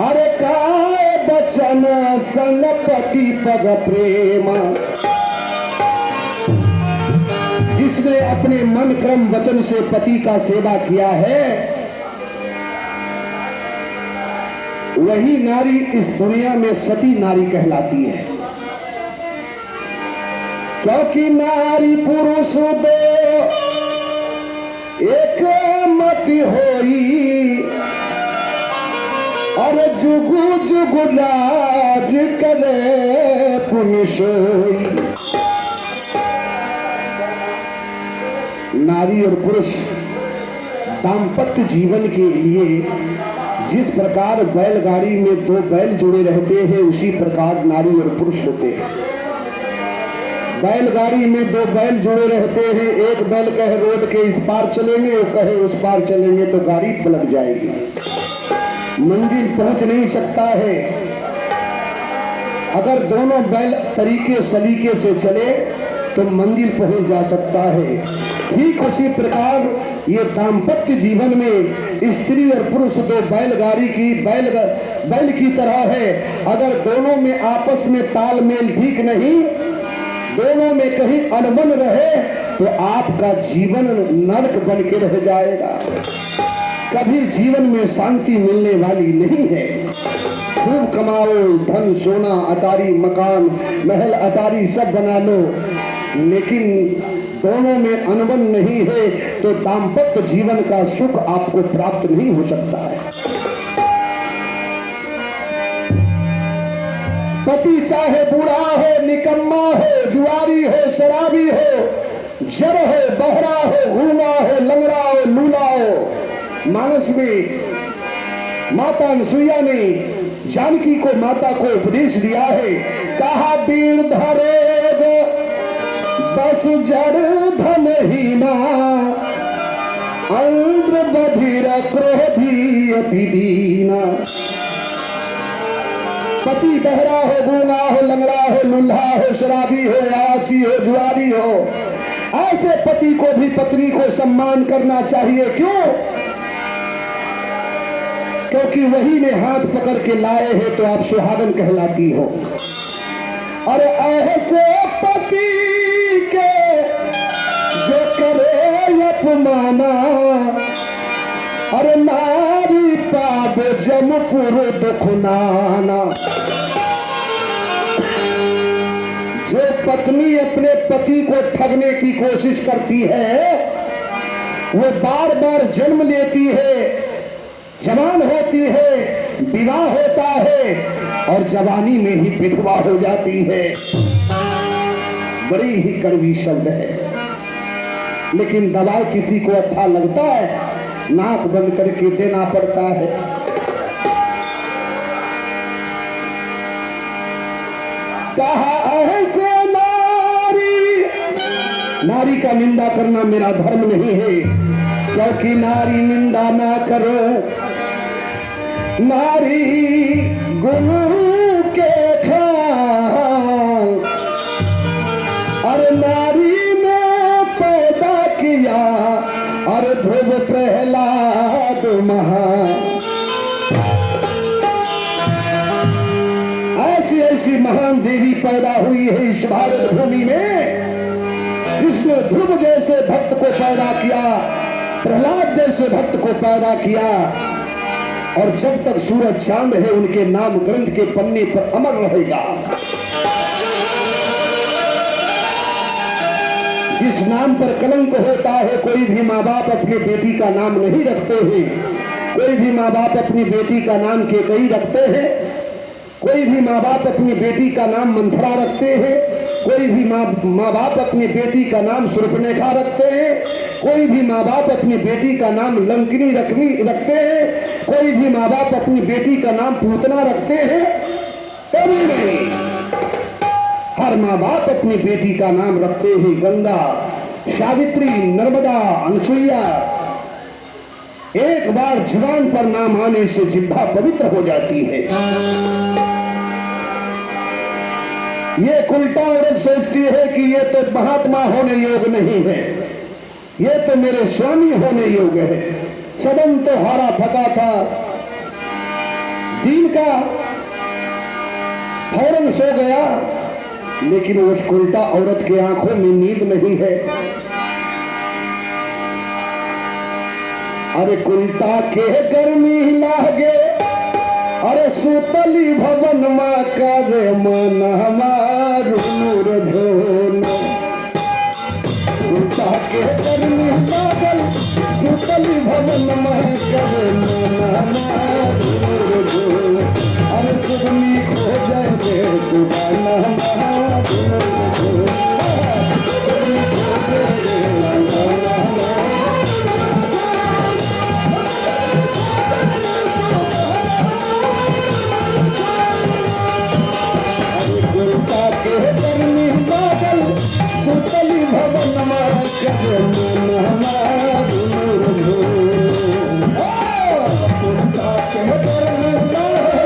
अरे काय बचन संग पति पग प्रेम, जिसने अपने मन क्रम वचन से पति का सेवा किया है वही नारी इस दुनिया में सती नारी कहलाती है। क्योंकि नारी पुरुष दो एक मति होई, और जुगु जुगु लाज करे पुण्य सोई। नारी और पुरुष दाम्पत्य जीवन के लिए जिस प्रकार बैलगाड़ी में दो बैल जुड़े रहते हैं उसी प्रकार नारी और पुरुष होते हैं। बैलगाड़ी में दो बैल जुड़े रहते हैं, एक बैल कहे रोड के इस पार चलेंगे, वो कहे उस पार चलेंगे, तो गाड़ी पलट जाएगी, मंजिल पहुंच नहीं सकता है। अगर दोनों बैल तरीके सलीके से चले तो मंजिल पहुंच जा सकता है। ठीक उसी प्रकार ये दाम्पत्य जीवन में स्त्री और पुरुष दो बैलगाड़ी की बैल की तरह है। अगर दोनों में आपस में तालमेल ठीक नहीं, दोनों में कहीं अनबन रहे तो आपका जीवन नरक बन के रह जाएगा, कभी जीवन में शांति मिलने वाली नहीं है। खूब कमाओ, धन सोना अटारी मकान महल अटारी सब बना लो, लेकिन दोनों में अनबन नहीं है तो दाम्पत्य जीवन का सुख आपको प्राप्त नहीं हो सकता है। पति चाहे बूढ़ा हो, निकम्मा हो, जुआरी हो, शराबी हो, जड़ हो, बहरा हो, गूंगा हो, लंगड़ा हो, लूला हो। मानस में माता अनसुईया ने जानकी को माता को उपदेश दिया है, कहा बीड़ धरेग बस जड़ धन ही ना, अंध्र बधिर क्रोधी अति दीना। पति बहरा हो, गूंगा हो, लंगड़ा हो, लूल्हा हो, शराबी हो, आसी हो, जुआरी हो, ऐसे पति को भी पत्नी को सम्मान करना चाहिए। क्यों? क्योंकि वही ने हाथ पकड़ के लाए हैं तो आप सुहागन कहलाती हो। और ऐसे पति के जो करे अपमाना, अरे नारी पाप जमपुर दुखनाना। जो पत्नी अपने पति को ठगने की कोशिश करती है वो बार बार जन्म लेती है, जवान होती है, विवाह होता है और जवानी में ही विधवा हो जाती है। बड़ी ही कड़वी शब्द है, लेकिन दवाई किसी को अच्छा लगता है, नाक बंद करके देना पड़ता है। कहा ऐसे नारी का निंदा करना मेरा धर्म नहीं है, क्योंकि नारी निंदा ना करो, नारी गुण के खान, और नारी ने पैदा किया और ध्रुव प्रहलाद महान। ऐसी ऐसी महान देवी पैदा हुई है इस भारत भूमि में। कृष्ण ध्रुव जैसे भक्त को पैदा किया, प्रहलाद जैसे भक्त को पैदा किया, और जब तक सूरज चांद है उनके नाम ग्रंथ के पन्ने पर अमर रहेगा। जिस नाम पर कलंक होता है, कोई भी माँ बाप अपनी बेटी का नाम नहीं रखते हैं। कोई भी माँ बाप अपनी बेटी का नाम केकई रखते हैं, कोई भी माँ बाप अपनी बेटी का नाम मंथरा रखते हैं, कोई भी माँ बाप अपनी बेटी का नाम सुर्पनेखा रखते हैं, कोई भी माँ बाप अपनी बेटी का नाम लंकिनी रखते हैं, कोई भी माँ बाप अपनी बेटी का नाम पूतना रखते हैं। कभी नहीं, हर माँ बाप अपनी बेटी का नाम रखते हैं गंगा, सावित्री, नर्मदा, अनसुईया। एक बार जुबान पर नाम आने से जिह्वा पवित्र हो जाती है। ये उल्टा औरत सोचती है कि ये तो महात्मा होने योग नहीं है, ये तो मेरे स्वामी होने योग है। सदन तो हारा थका था, दिन का फौरन सो गया, लेकिन उस उल्टा औरत के आंखों में नींद नहीं है। अरे उल्टा के गर्मी लागे, अरे सुतली भवन माँ करे मन हमारू नूर झोल। उल्टा के गर्मी लागल, सुतली भवन माँ करे मन हमारू नूर झोल। अरे सुगनी खो जाए रे सुबह हमारू नूर झोल। सुगनी खो जाए रे सुतली भवन माँ करे मन हमारू नूर झोल। उल्टा के गर्मी लागे,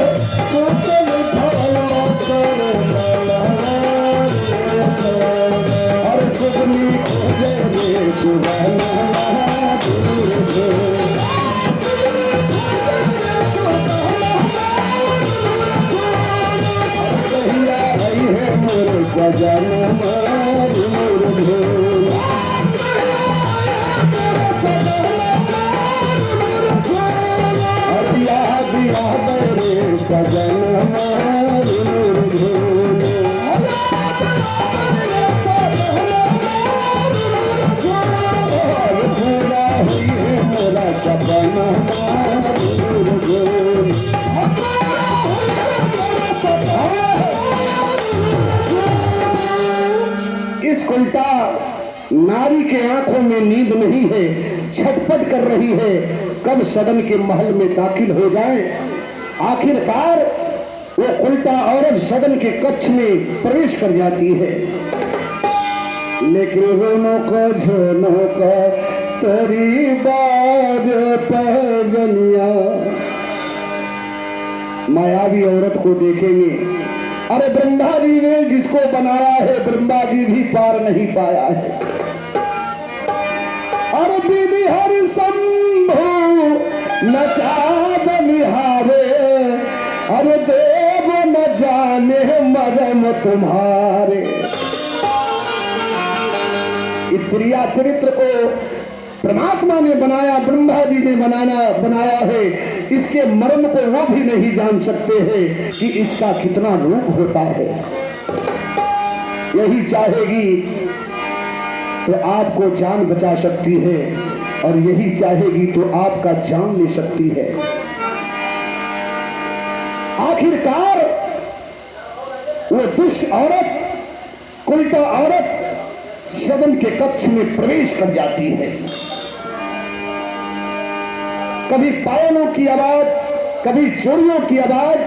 सुतली भवन माँ करे मन हमारू झोल। और सुगनी खो जाए रे सुबह हमारू नूर झोल। कहिया आई है मोर सजन हमारू नूर झोल। और याद याद रे सजन हमारू नूर झोल। और पूरा हुई है मोरा सपना हमारू नूर झोल। इस उल्टा नारी के आंखों में नींद नहीं है, छटपट कर रही है कब सदन के महल में दाखिल हो जाए। आखिरकार वो उल्टा औरत सदन के कक्ष में प्रवेश कर जाती है, लेकिन रोनों को झोनों का तरी बाज पैजनिया। मायावी औरत को देखेंगे, अरे ब्रह्मा जी ने जिसको बनाया है ब्रह्मा जी भी पार नहीं पाया है। अरे विधि हरि शंभु नचा बनिहारे, अरे देव न जाने मरम तुम्हारे। इस प्रिया चरित्र को परमात्मा ने बनाया, ब्रह्मा जी ने बनाया है, इसके मर्म को वो भी नहीं जान सकते हैं कि इसका कितना रूप होता है। यही चाहेगी तो आपको जान बचा सकती है, और यही चाहेगी तो आपका जान ले सकती है। आखिरकार वो दुष्ट औरत, उल्टा औरत सदन के कक्ष में प्रवेश कर जाती है। कभी पायलों की आवाज, कभी चोरियों की आवाज।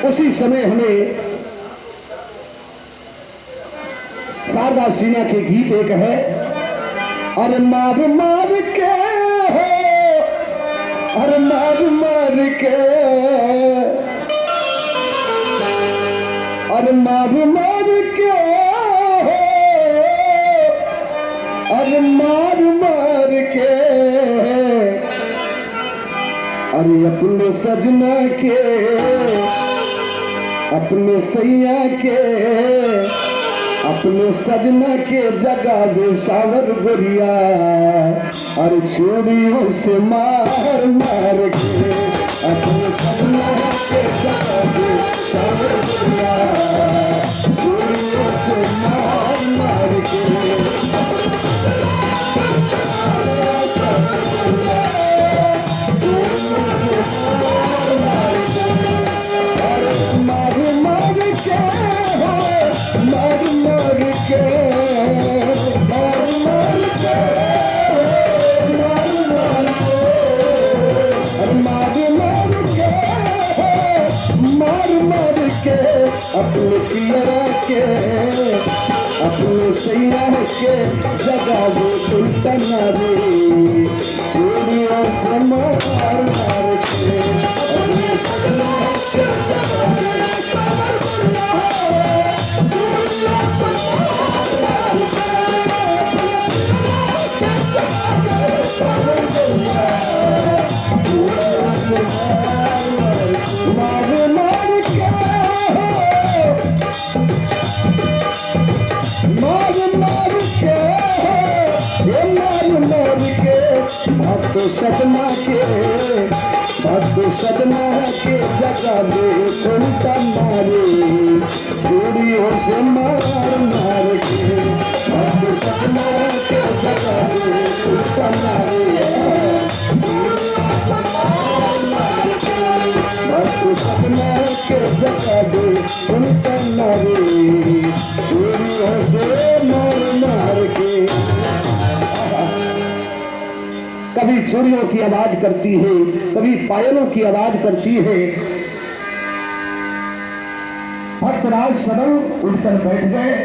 उसी समय हमें शारदा सिन्हा के गीत एक है, अरे मार मार के हो, अरे मार मार के, अरे मार मार के हो, अरे मार मार के, अरे अपने सजना के, अपने सैया के, अपने सजना के जगह बेसावर गोरिया, और चोरियों से मार मार के, अपने सजना के जगह बेसावर गोरिया, चोरियों से मार मार के। मार मार के हो, मार मार के, मार मार के, मार मार के, मार मार के हो, मार मार के, अपने पियरा के, अपने सैया के जगह वो उल्टा नारी, चोरियों से मार मार के, अपने सैया के जगह भक्त सदमा के जगह में उनका मारे चूड़ियों से मार मार के भक्त सदमा के जगह में उनका मारे भक्त सदमा के जगह में उनका मारे चूड़ियों से मार मार के। कभी चूड़ियों की आवाज करती है, कभी पायलों की आवाज करती है। भक्तराज सरल उठकर बैठ गए।